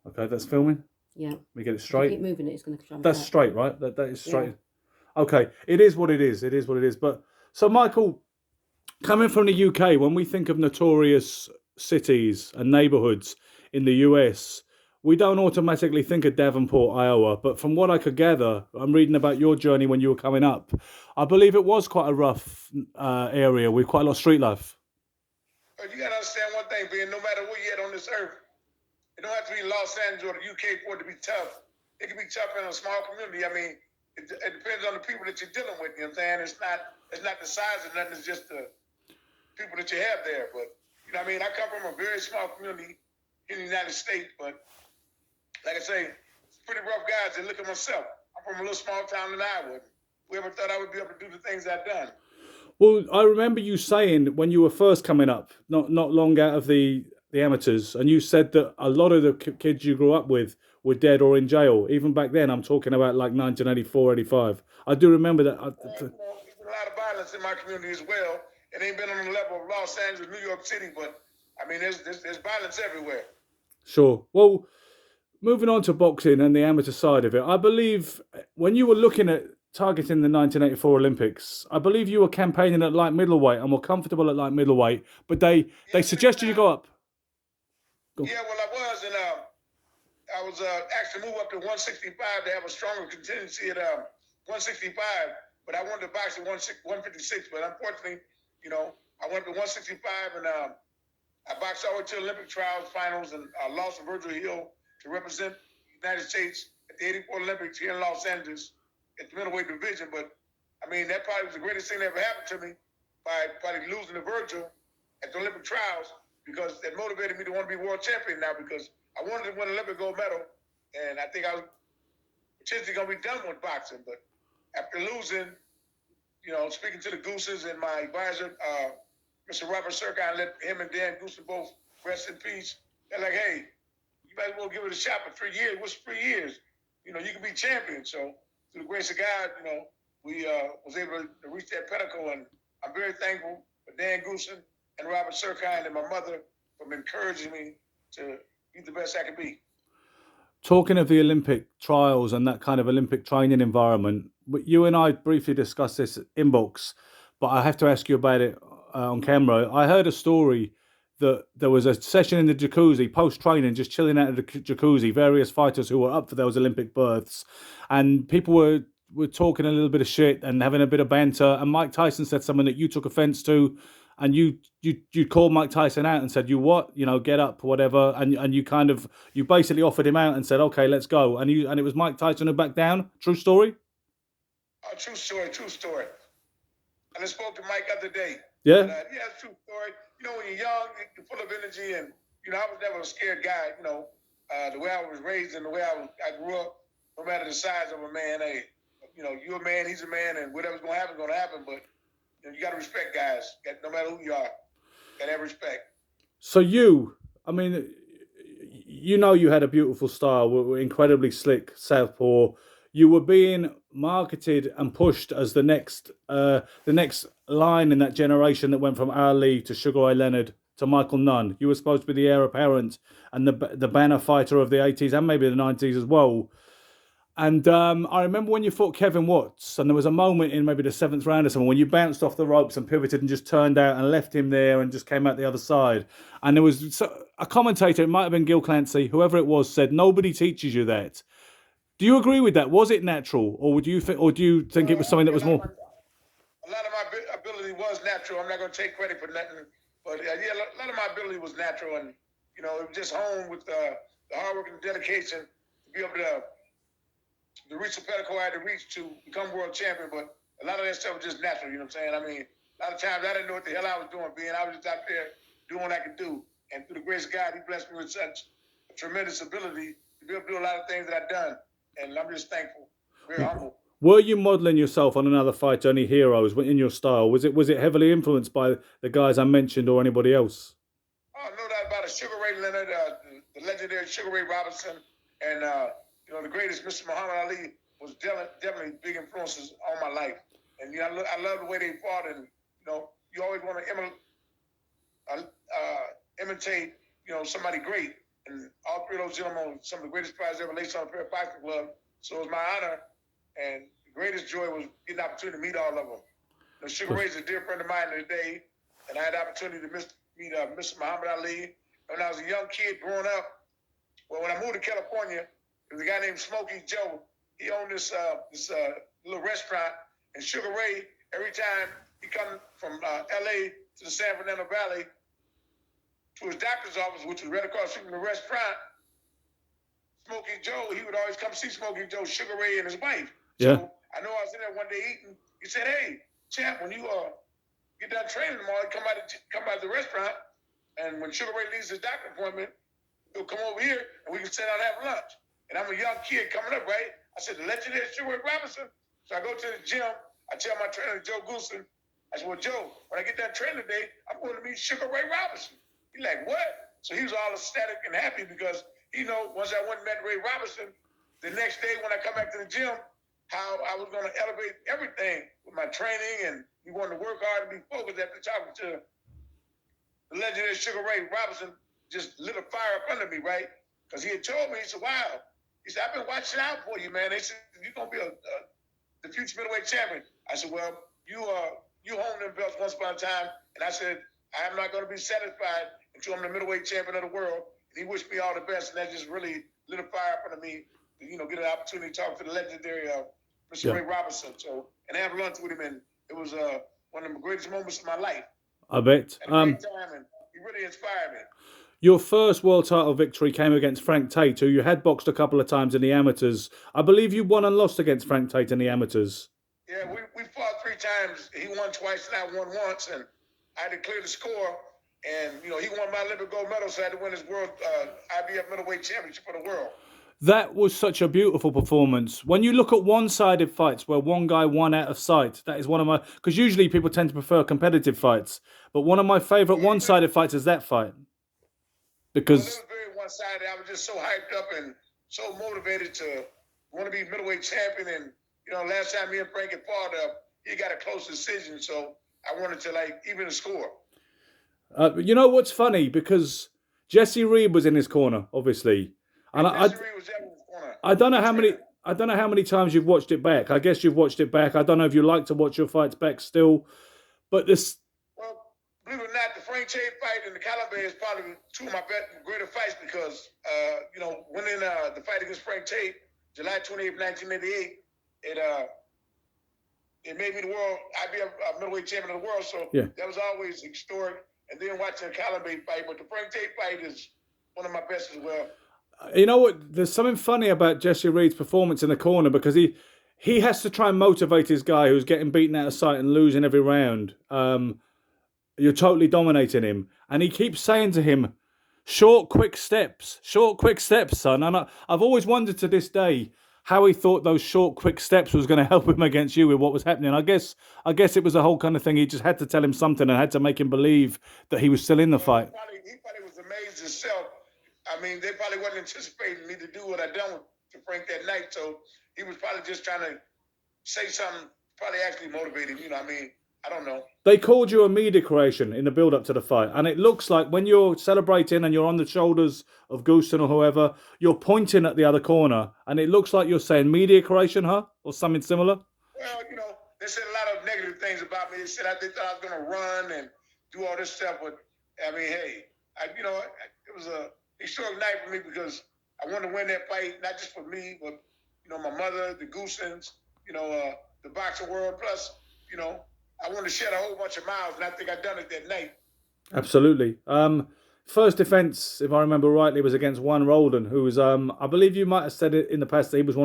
Okay, that's filming. Yeah. We get it If you straight. keep moving it, it's going to jump That's out. straight, right? That is straight. Yeah. Okay, it is what it is. It is what it is. But so, Michael, coming from the UK, when we think of notorious cities and neighborhoods in the US, we don't automatically think of Davenport, Iowa. But from what I could gather, I'm reading about your journey when you were coming up. I believe it was quite a rough area with quite a lot of street life. But you got to understand one thing, being no matter where you're at on this earth, it don't have to be Los Angeles or the UK for it to be tough. It can be tough in a small community. I mean, it depends on the people that you're dealing with. You know what I'm saying? It's not the size of nothing. It's just the people that you have there. But you know what I mean? I come from a very small community in the United States, but like I say, it's pretty rough guys. And look at myself. I'm from a little small town in Iowa. Whoever thought I would be able to do the things I've done? Well, I remember you saying when you were first coming up, not long out of the amateurs, and you said that a lot of the kids you grew up with were dead or in jail. Even back then, I'm talking about like 1984, 85. I do remember that. There's been a lot of violence in my community as well. It ain't been on the level of Los Angeles, New York City, but I mean, there's violence everywhere. Sure. Well, moving on to boxing and the amateur side of it, I believe when you were looking at targeting the 1984 Olympics, I believe you were campaigning at light middleweight and were comfortable at light middleweight, but they suggested you go up. Yeah, well, I was, and I was actually moved up to 165 to have a stronger contingency at 165, but I wanted to box at 156, but unfortunately, you know, I went to 165, and I boxed all the way to Olympic trials, finals, and lost to Virgil Hill to represent the United States at the 84 Olympics here in Los Angeles at the middleweight division. But, I mean, that probably was the greatest thing that ever happened to me by probably losing to Virgil at the Olympic trials, because that motivated me to want to be world champion now, because I wanted to win an Olympic gold medal, and I think I was potentially going to be done with boxing. But after losing, you know, speaking to the Gooses and my advisor, Mr. Robert Sirkine, let him and Dan Goosen both rest in peace. They're like, hey, you might as well give it a shot for 3 years. What's 3 years? You know, you can be champion. So through the grace of God, you know, we was able to reach that pinnacle, and I'm very thankful for Dan Goosen and Robert Sirkine and my mother for encouraging me to be the best I could be. Talking of the Olympic trials and that kind of Olympic training environment, you and I briefly discussed this inbox, but I have to ask you about it on camera. I heard a story that there was a session in the jacuzzi post-training, just chilling out of the jacuzzi, various fighters who were up for those Olympic berths, and people were talking a little bit of shit and having a bit of banter, and Mike Tyson said something that you took offense to, and you called Mike Tyson out and said, you what? You know, get up, whatever, and you basically offered him out and said, okay, let's go, and it was Mike Tyson who backed down. True story? True story. I just spoke to Mike the other day. Yeah? But, yeah, it's a true story. You know, when you're young, you're full of energy, and, you know, I was never a scared guy, you know. The way I was raised and the way I grew up, no matter the size of a man, hey, you know, you're a man, he's a man, and whatever's going to happen is going to happen, but you know, you got to respect guys, no matter who you are. Got to have respect. So you know you had a beautiful style, were incredibly slick, southpaw. You were being marketed and pushed as the next line in that generation that went from Ali to Sugar Ray Leonard to Michael Nunn. You were supposed to be the heir apparent and the banner fighter of the 80s and maybe the 90s as well. And I remember when you fought Kevin Watts, and there was a moment in maybe the 7th round or something when you bounced off the ropes and pivoted and just turned out and left him there and just came out the other side. And there was a commentator, it might have been Gil Clancy, whoever it was, said, nobody teaches you that. Do you agree with that? Was it natural, or do you think it was something that was more? A lot of my ability was natural. I'm not going to take credit for nothing, but yeah, a lot of my ability was natural, and you know, it was just honed with the hard work and dedication to be able to reach the pinnacle I had to reach to become world champion. But a lot of that stuff was just natural. You know what I'm saying? I mean, a lot of times I didn't know what the hell I was doing. I was just out there doing what I could do, and through the grace of God, He blessed me with such a tremendous ability to be able to do a lot of things that I've done. And I'm just thankful, very humble. Were you modelling yourself on another fighter, any heroes in your style? Was it heavily influenced by the guys I mentioned or anybody else? Oh, no doubt about it. Sugar Ray Leonard, the legendary Sugar Ray Robinson, and you know, the greatest Mr. Muhammad Ali was definitely big influences on my life. And you know, I love the way they fought, and you know, you always want to imitate, you know, somebody great. And all three of those gentlemen were some of the greatest prizes ever laced on a pair of boxing gloves. So it was my honor. And the greatest joy was getting the opportunity to meet all of them. Sugar Ray is a dear friend of mine today. And I had the opportunity to meet Mr. Muhammad Ali. When I was a young kid growing up, well, when I moved to California, there was a guy named Smokey Joe. He owned this little restaurant. And Sugar Ray, every time he come from L.A. to the San Fernando Valley to his doctor's office, which was right across from the restaurant, Smokey Joe, he would always come see Smokey Joe, Sugar Ray, and his wife. Yeah. So I know I was in there one day eating. He said, "Hey, champ, when you get done training tomorrow, come by the restaurant, and when Sugar Ray leaves his doctor appointment, he'll come over here and we can sit down and have lunch." And I'm a young kid coming up, right? I said, "The legendary Sugar Ray Robinson." So I go to the gym. I tell my trainer, Joe Goosen, I said, "Well, Joe, when I get done training today, I'm going to meet Sugar Ray Robinson." He's like, "What?" So he was all ecstatic and happy because he know once I went and met Ray Robinson, the next day when I come back to the gym, how I was going to elevate everything with my training, and he wanted to work hard and be focused after talking to the legendary Sugar Ray Robinson. Just lit a fire up under me, right? Because he had told me, he said, "Wow." He said, "I've been watching out for you, man." They said, "You're going to be the future middleweight champion." I said, "Well, you honed them belts once upon a time." And I said, "I am not going to be satisfied until I'm the middleweight champion of the world." And he wished me all the best. And that just really lit a fire up under me to, get an opportunity to talk to the legendary Mr. Ray Robinson. So, and have lunch with him. And it was one of the greatest moments of my life. I bet. Had a great time, and he really inspired me. Your first world title victory came against Frank Tate, who you had boxed a couple of times in the amateurs. I believe you won and lost against Frank Tate in the amateurs. Yeah, we fought 3 times. He won twice, and I won once, and I had to clear the score. And, he won my Olympic gold medal, so I had to win his world IBF middleweight championship for the world. That was such a beautiful performance. When you look at one-sided fights where one guy won out of sight, that is one of my... Because usually people tend to prefer competitive fights. But one of my favourite one-sided fights is that fight. Because... Well, it was very one-sided. I was just so hyped up and so motivated to want to be middleweight champion. And, last time me and Frank had fought, he got a close decision. So I wanted to, even the score. You know what's funny? Because Jesse Reed was in his corner, obviously. And Jesse Reed was in his corner. I don't know how many times you've watched it back. I guess you've watched it back. I don't know if you like to watch your fights back still. But this... Well, believe it or not, the Frank Tate fight and the Calibre is probably 2 of my greater fights because, winning the fight against Frank Tate, July 28, 1988, it made me I'd be a middleweight champion of the world. So that was always historic. And then watching the Calibre fight. But the Frank Tate fight is one of my best as well. You know what? There's something funny about Jesse Reed's performance in the corner because he has to try and motivate his guy who's getting beaten out of sight and losing every round. You're totally dominating him. And he keeps saying to him, short, quick steps, son. And I've always wondered to this day how he thought those short, quick steps was going to help him against you with what was happening. I guess it was a whole kind of thing. He just had to tell him something and had to make him believe that he was still in the fight. He probably was amazed himself. I mean, they probably wasn't anticipating me to do what I done to Frank that night. So he was probably just trying to say something, probably actually motivate him. I don't know. They called you a media creation in the build-up to the fight. And it looks like when you're celebrating and you're on the shoulders of Goosen or whoever, you're pointing at the other corner. And it looks like you're saying media creation, huh? Or something similar? Well, they said a lot of negative things about me. They said they thought I was going to run and do all this stuff. But, hey, it was a historic night for me because I wanted to win that fight, not just for me, but, my mother, the Goosens, the boxing world. Plus, I wanted to shed a whole bunch of miles, and I think I done it that night. Absolutely. First defense, if I remember rightly, was against Juan Roldan, who was, I believe you might have said it in the past that he was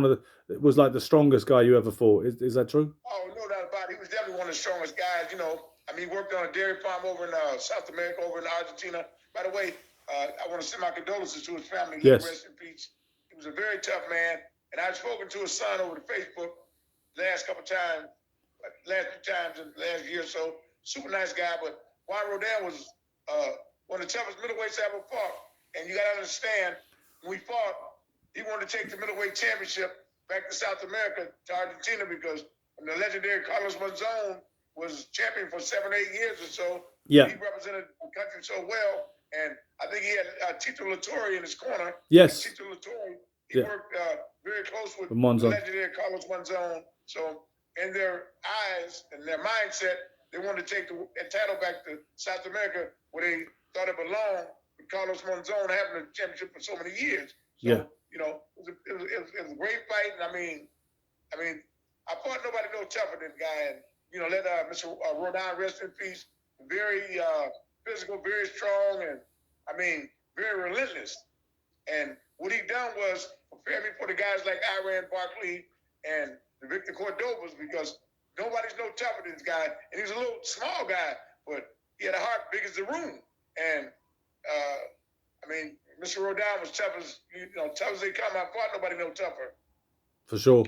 was like the strongest guy you ever fought. Is that true? Oh, no doubt about it. He was definitely one of the strongest guys. He worked on a dairy farm over in South America, over in Argentina. By the way, I want to send my condolences to his family. Yes. Rest in peace. He was a very tough man, and I've spoken to his son over the Facebook last two times in the last year or so. Super nice guy, but Juan Roldan was one of the toughest middleweights I ever fought. And you got to understand, when we fought, he wanted to take the middleweight championship back to South America, to Argentina, because when the legendary Carlos Monzon was champion for 7 or 8 years or so, he represented the country so well, And I think he had Tito Latore in his corner. Yes. Tito Latore, he worked very close with the Monzon. legendary Carlos Monzon. So in their eyes and their mindset, they wanted to take the title back to South America where they thought it belonged with Carlos Monzon having the championship for so many years. So, you know, it was a great fight. And I mean, I fought nobody no tougher than the guy. And, you know, let Mr. Rodin rest in peace. Very physical, very strong, and I mean, very relentless. And what he done was prepare me for the guys like Iran Barkley and the Victor Cordovas, because nobody's no tougher than this guy. And he was a little small guy, but he had a heart big as the room. And I mean, Mr. Rodin was tough as tough as they come. I fought nobody no tougher. For sure.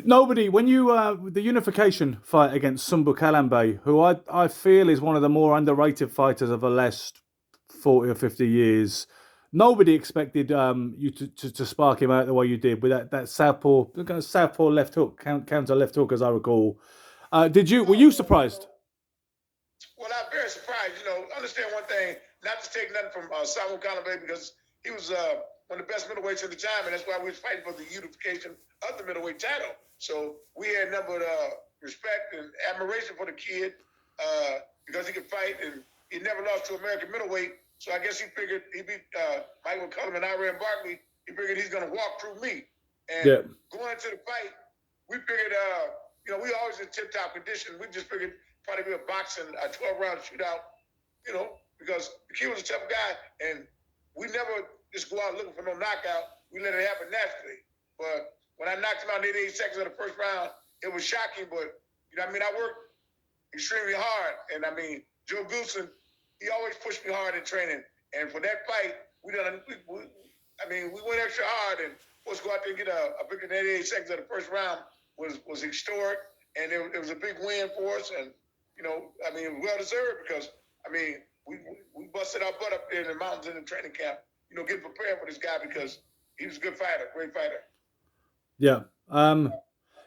Nobody, when you the unification fight against Sumbu Kalambe, who I feel is one of the more underrated fighters of the last 40 or 50 years, nobody expected you to spark him out the way you did with that southpaw left hook, counter left hook, as I recall. Were you surprised? Well, I'm very surprised. You know, understand one thing, not to take nothing from Samuel Kalambe, because he was one of the best middleweights at the time, and that's why we was fighting for the unification of the middleweight title. So we had nothing but respect and admiration for the kid because he could fight, and he never lost to American middleweight. So I guess he figured he beat Michael McCullum and Iran Barkley. He figured he's going to walk through me. And going into the fight, we figured, we always in tip-top condition. We just figured probably be a boxing, a 12-round shootout, because the kid was a tough guy, and we never just go out looking for no knockout. We let it happen naturally. But when I knocked him out in 88 seconds of the first round, it was shocking. But, I worked extremely hard. And, Joe Goosen, he always pushed me hard in training. And for that fight, we went extra hard. And for us to go out there and get a victory in 88 seconds of the first round was historic. And it was a big win for us. And, it was well-deserved because, we busted our butt up there in the mountains in the training camp, getting prepared for this guy because he was a good fighter, great fighter. Yeah.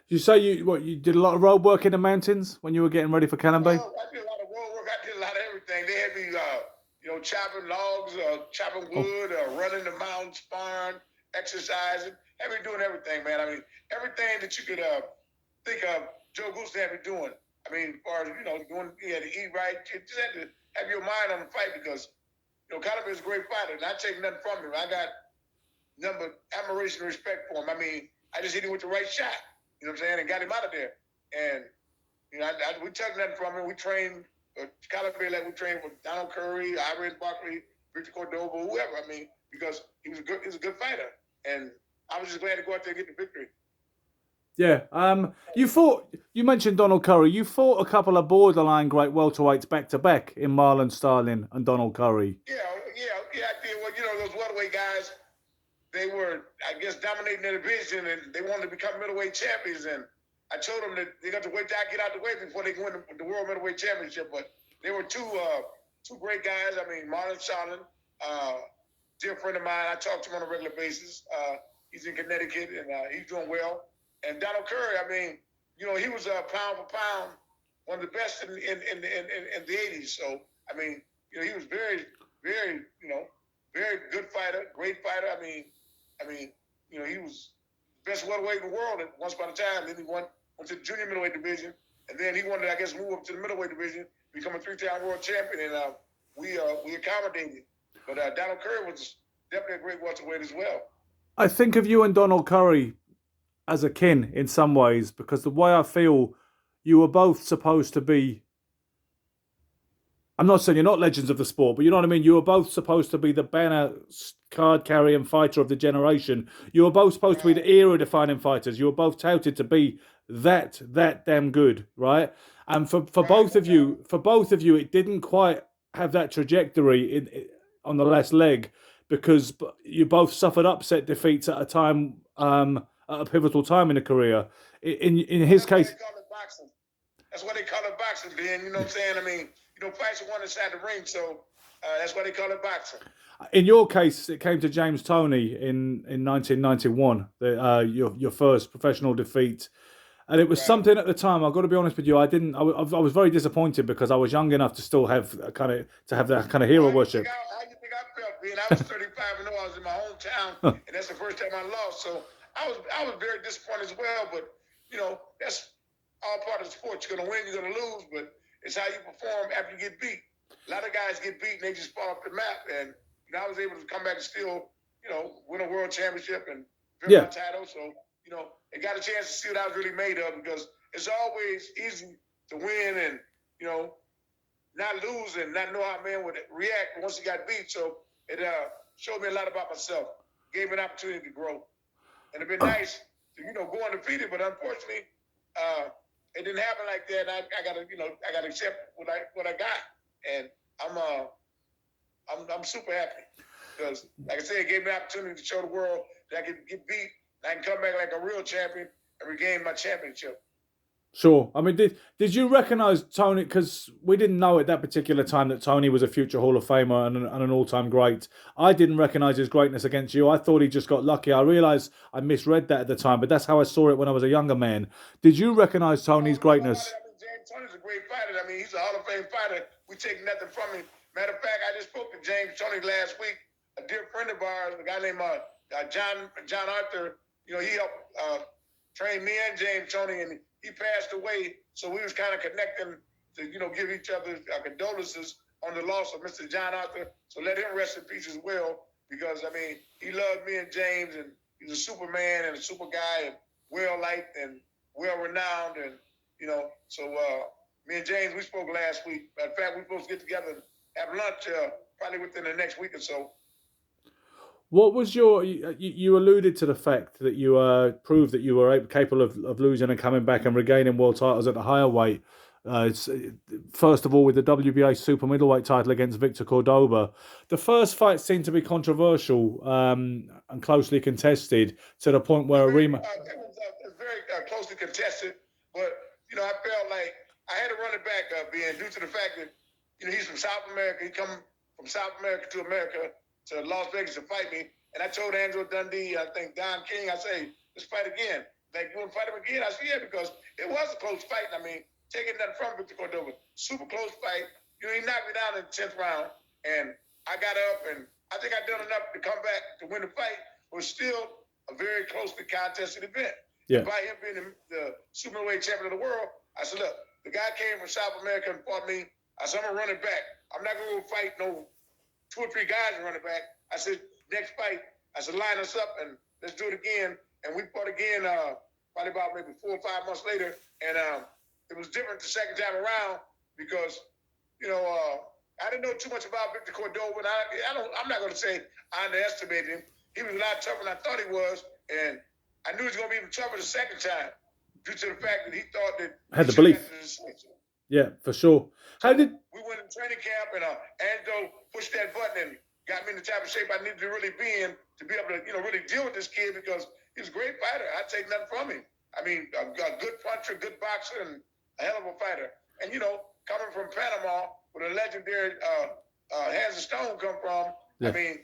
You say you did a lot of road work in the mountains when you were getting ready for Kalambe? I did a lot of road work. I did a lot of everything. They had me, chopping logs, chopping wood, running the mountains, sparring, exercising. Had me doing everything, man. Everything that you could think of, Joe Goosen had me doing. As far as, you had to eat right. You just had to have your mind on the fight because, Kalambe is a great fighter, and I take nothing from him. I got nothing but admiration and respect for him. I just hit him with the right shot, and got him out of there. And, we took nothing from him. We trained Kalambe like we trained with Donald Curry, Iran Barkley, Victor Cordova, whoever. Because he was a good fighter. And I was just glad to go out there and get the victory. Yeah. You mentioned Donald Curry. You fought a couple of borderline great welterweights back-to-back in Marlon Starling and Donald Curry. Yeah, I did. Well, those welterweight guys, they were, I guess, dominating their division, and they wanted to become middleweight champions. And I told them that they got to wait till I get out the way before they can win the World Middleweight Championship. But they were two great guys. Marlon Starling, dear friend of mine. I talk to him on a regular basis. He's in Connecticut, and he's doing well. And Donald Curry, he was pound for pound one of the best in the 80s. So, he was very, very, very good fighter, great fighter. He was the best welterweight in the world at once upon a time. Then he went to the junior middleweight division, and then he wanted, I guess, move up to the middleweight division, become a 3-time world champion, and we accommodated. But Donald Curry was definitely a great welterweight as well. I think of you and Donald Curry as a kin in some ways, because the way I feel you were both supposed to be, I'm not saying you're not legends of the sport, but you know what I mean? You were both supposed to be the banner card carrying fighter of the generation. You were both supposed to be the era defining fighters. You were both touted to be that damn good, right? And for both of you, it didn't quite have that trajectory on the last leg, because you both suffered upset defeats at a time, at a pivotal time in a career. In his case, that's why they call it boxing, Ben. You know what I'm saying? Fights are won inside the ring, so that's why they call it boxing. In your case, it came to James Toney in 1991, your first professional defeat. And it was Right. something at the time. I've got to be honest with you. I didn't. I was very disappointed because I was young enough to still have that kind of hero worship. How you think I felt, being I was 35 and 0, I was in my hometown, and that's the first time I lost. So I was very disappointed as well. But that's all part of the sport. You're gonna win, you're gonna lose, but it's how you perform after you get beat. A lot of guys get beat and they just fall off the map. And I was able to come back and still, win a world championship and win my title. So they got a chance to see what I was really made of, because it's always easy to win and not lose and not know how a man would react once he got beat. So it showed me a lot about myself, gave me an opportunity to grow. And it'd been nice to, go undefeated, but unfortunately, it didn't happen like that. I gotta accept what I got. And I'm super happy because, like I said, it gave me an opportunity to show the world that I can get beat, and I can come back like a real champion and regain my championship. Sure. I mean, did you recognise Tony? Because we didn't know at that particular time that Tony was a future Hall of Famer and an all-time great. I didn't recognise his greatness against you. I thought he just got lucky. I realised I misread that at the time, but that's how I saw it when I was a younger man. Did you recognise Tony's greatness? James Tony's a great fighter. I mean, he's a Hall of Fame fighter. We take nothing from him. Matter of fact, I just spoke to James Tony last week, a dear friend of ours, a guy named John Arthur. He helped train me and James Tony, and he passed away. So we was kind of connecting to, give each other condolences on the loss of Mr. John Arthur. So let him rest in peace as well, because, I mean, he loved me and James, and he's a Superman and a super guy and well-liked and well-renowned. And, so me and James, we spoke last week. Matter of fact, we're supposed to get together and have lunch probably within the next week or so. What was you alluded to the fact that you proved that you were capable of losing and coming back and regaining world titles at the higher weight. First of all, with the WBA super middleweight title against Victor Cordoba. The first fight seemed to be controversial and closely contested to the point where it was very closely contested, but I felt like I had to run it back, being due to the fact that he's from South America. He come from South America to America, to Las Vegas to fight me. And I told Angelo Dundee, I think Don King, I say, let's fight again. Like, you want to fight him again? I said, yeah, because it was a close fight. I mean, taking nothing from Victor Cordoba. Super close fight. He knocked me down in the 10th round. And I got up, and I think I done enough to come back to win the fight. It was still a very closely contested event. Yeah. And by him being the super middleweight champion of the world, I said, look, the guy came from South America and fought me. I said, I'm going to run it back. I'm not going to go fight no 2 or 3 guys and run it back. I said, next fight, I said, line us up and let's do it again. And we fought again probably about maybe 4 or 5 months later. And it was different the second time around because, I didn't know too much about Victor Cordoba. And I'm not going to say I underestimated him. He was a lot tougher than I thought he was. And I knew he was going to be even tougher the second time due to the fact that he thought that had the belief. Yeah, for sure. We went in training camp, and Angelo pushed that button and got me in the type of shape I needed to really be in to be able to, really deal with this kid, because he was a great fighter. I'd take nothing from him. I mean, a good puncher, good boxer, and a hell of a fighter. And, coming from Panama, where the legendary Hands of Stone come from, yeah. I mean,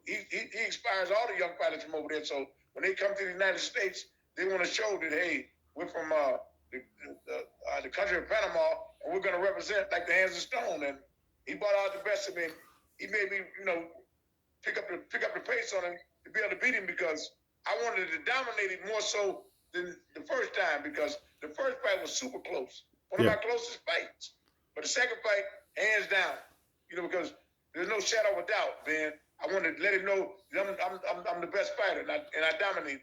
he inspires all the young fighters from over there. So when they come to the United States, they want to show that, hey, we're from the country of Panama, and we're going to represent like the Hands of Stone. And he brought out the best of me. He made me, pick up the pace on him to be able to beat him, because I wanted to dominate him more so than the first time, because the first fight was super close, one of my closest fights. But the second fight, hands down, because there's no shadow of a doubt, man. I wanted to let him know that I'm the best fighter, and I dominated.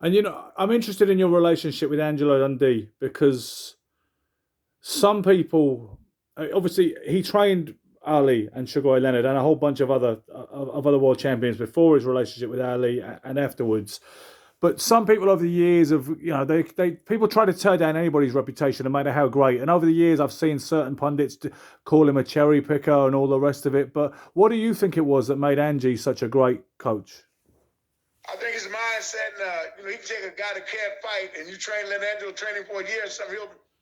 And, I'm interested in your relationship with Angelo Dundee, because some people, obviously, he trained Ali and Sugar Ray Leonard and a whole bunch of other world champions before his relationship with Ali and afterwards. But some people over the years have, people try to tear down anybody's reputation no matter how great. And over the years, I've seen certain pundits call him a cherry picker and all the rest of it. But what do you think it was that made Angie such a great coach? I think his mindset, and you take a guy that can't fight and you let Angelo train him for a year or something,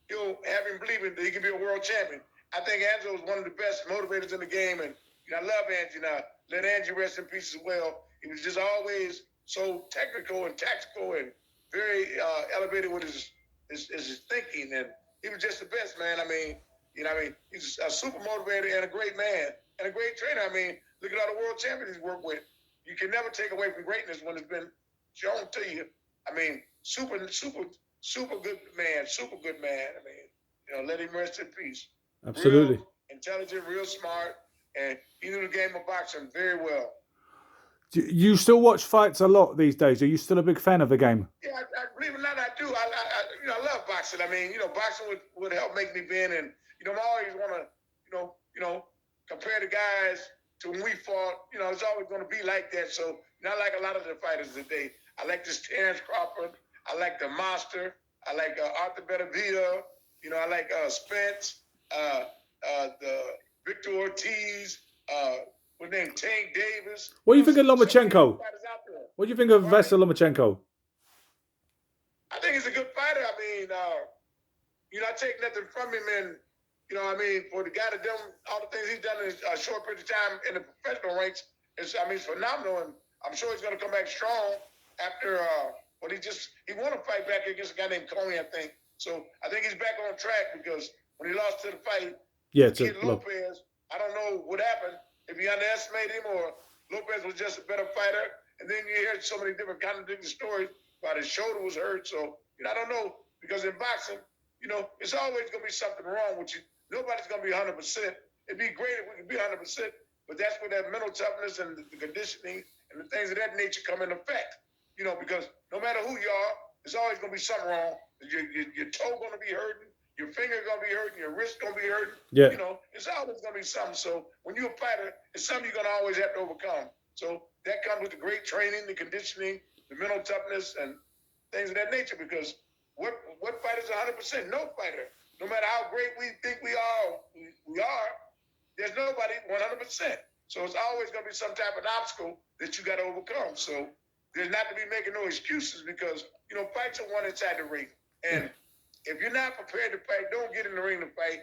he'll have him believing that he can be a world champion. I think Angelo is one of the best motivators in the game, and I love Angie now. Let Angie rest in peace as well. He was just always so technical and tactical and very elevated with his thinking, and he was just the best, man. I mean, he's a super motivator and a great man and a great trainer. I mean, look at all the world champions he's worked with. You can never take away from greatness when it's been shown to you. I mean, super good man, super good man. I mean, let him rest in peace. Absolutely. Real intelligent, real smart, and he knew the game of boxing very well. Do you still watch fights a lot these days? Are you still a big fan of the game? Yeah, I believe it or not, I do. I love boxing. I mean, boxing would help make me win, and I always want to, compare the guys to when we fought. It's always going to be like that. So, not like a lot of the fighters today. I like this Terrence Crawford. I like the Monster. I like Arthur Benavidez. I like Spence. The Victor Ortiz. What's his name? Tank Davis. What do you think of Lomachenko? What do you think of Vasyl Lomachenko? I think he's a good fighter. I mean, I take nothing from him, and for the guy that done all the things he's done in a short period of time in the professional ranks, it's phenomenal, and I'm sure he's going to come back strong after he won a fight back against a guy named Coney, I think. So I think he's back on track because when he lost to the fight, Kid Lopez, I don't know what happened. If he underestimated him or Lopez was just a better fighter. And then you hear so many different contradicting stories about his shoulder was hurt. So, I don't know. Because in boxing, it's always going to be something wrong with you. Nobody's going to be 100%. It'd be great if we could be 100%. But that's where that mental toughness and the conditioning and the things of that nature come into effect. Because no matter who you are, there's always going to be something wrong. Your toe going to be hurting. Your finger going to be hurting. Your wrist going to be hurting. Yeah. It's always going to be something. So when you're a fighter, it's something you're going to always have to overcome. So that comes with the great training, the conditioning, the mental toughness, and things of that nature. Because what fighter is 100%? No fighter. No matter how great we think we are, there's nobody 100%. So it's always going to be some type of obstacle that you got to overcome. So there's not to be making no excuses because, fights are won inside the ring. And if you're not prepared to fight, don't get in the ring to fight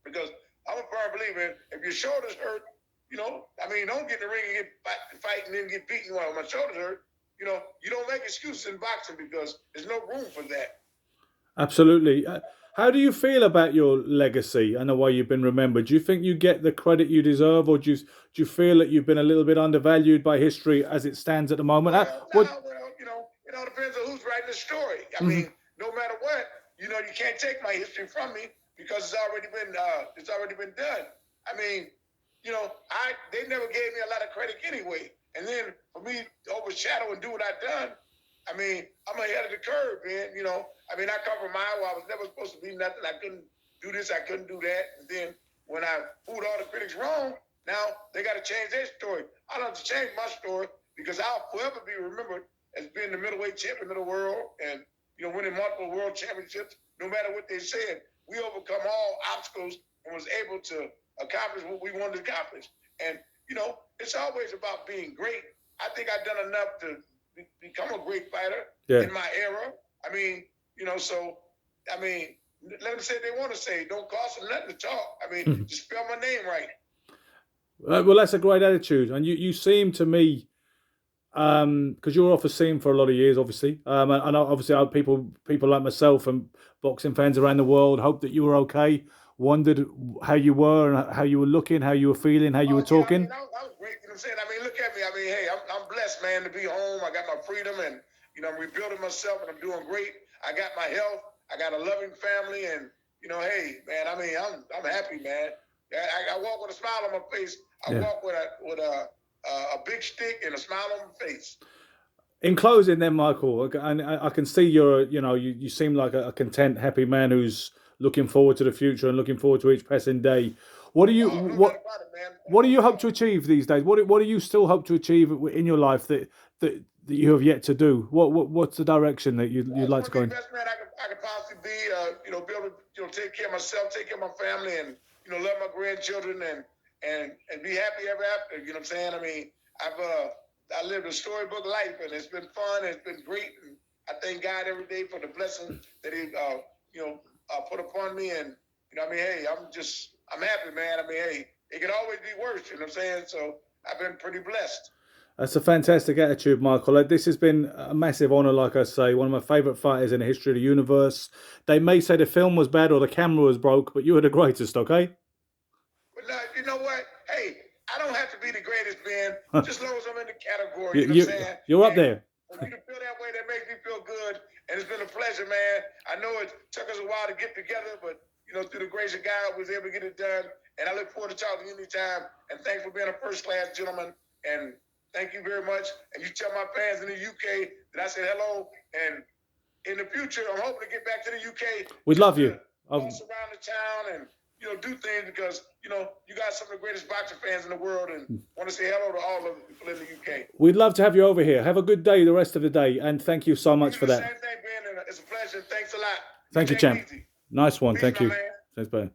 because I'm a firm believer if your shoulders hurt, don't get in the ring and fight and then get beaten while my shoulders hurt. You don't make excuses in boxing because there's no room for that. Absolutely. How do you feel about your legacy and the way you've been remembered? Do you think you get the credit you deserve, or do you feel that you've been a little bit undervalued by history as it stands at the moment? It all depends on who's writing the story. I mean, no matter what, you can't take my history from me because it's already been done. I mean, they never gave me a lot of credit anyway. And then for me to overshadow and do what I've done, I mean, I'm ahead of the curve, man. I come from Iowa. I was never supposed to be nothing. I couldn't do this. I couldn't do that. And then when I proved all the critics wrong, now they got to change their story. I don't have to change my story because I'll forever be remembered as being the middleweight champion of the world and, winning multiple world championships. No matter what they said, we overcome all obstacles and was able to accomplish what we wanted to accomplish. And, it's always about being great. I think I've done enough to become a great fighter in my era. I mean, let them say what they want to say. Don't cost them nothing to talk. I mean, just spell my name right. Well, that's a great attitude. And you seem to me, because you're off the scene for a lot of years, obviously. And obviously people like myself and boxing fans around the world hope that you were okay, wondered how you were and how you were looking, how you were feeling, how you were talking. I was great. You know what I'm saying? I mean, look at me. I mean, hey, I'm blessed, man, to be home. I got my freedom and, I'm rebuilding myself and I'm doing great. I got my health. I got a loving family and, hey, man, I mean, I'm happy, man. I walk with a smile on my face. I walk with a big stick and a smile on my face. In closing, then, Michael, and I can see you seem like a content, happy man who's looking forward to the future and looking forward to each passing day. What do you hope to achieve these days? What do you still hope to achieve in your life that you have yet to do? What's the direction that you'd like to go in? Best man I could possibly be. Be able to take care of myself, take care of my family, and love my grandchildren and be happy ever after. You know what I'm saying? I mean, I lived a storybook life, and it's been fun. It's been great. And I thank God every day for the blessing that He, put upon me. And hey, I'm happy, man. I mean, hey, it could always be worse. You know what I'm saying? So I've been pretty blessed. That's a fantastic attitude, Michael. This has been a massive honor, like I say. One of my favorite fighters in the history of the universe. They may say the film was bad or the camera was broke, but you were the greatest, okay? But no, you know what? Hey, I don't have to be the greatest, man. Just as long as I'm in the category, you know what I'm saying? You're up there. For you to feel that way, that makes me feel good. And it's been a pleasure, man. I know it took us a while to get together, but, you know, through the grace of God, I was able to get it done. And I look forward to talking to you anytime. And thanks for being a first-class gentleman. And thank you very much. And you tell my fans in the UK that I said hello. And in the future, I'm hoping to get back to the UK. We'd love you. Bounce around the town and, you know, do things because, you know, you got some of the greatest boxing fans in the world and want to say hello to all of the people in the UK. We'd love to have you over here. Have a good day the rest of the day. And thank you so much for that. Same thing, Ben. It's a pleasure. Thanks a lot. Thank you, champ. Nice one. Thank you. Man. Thanks, bye.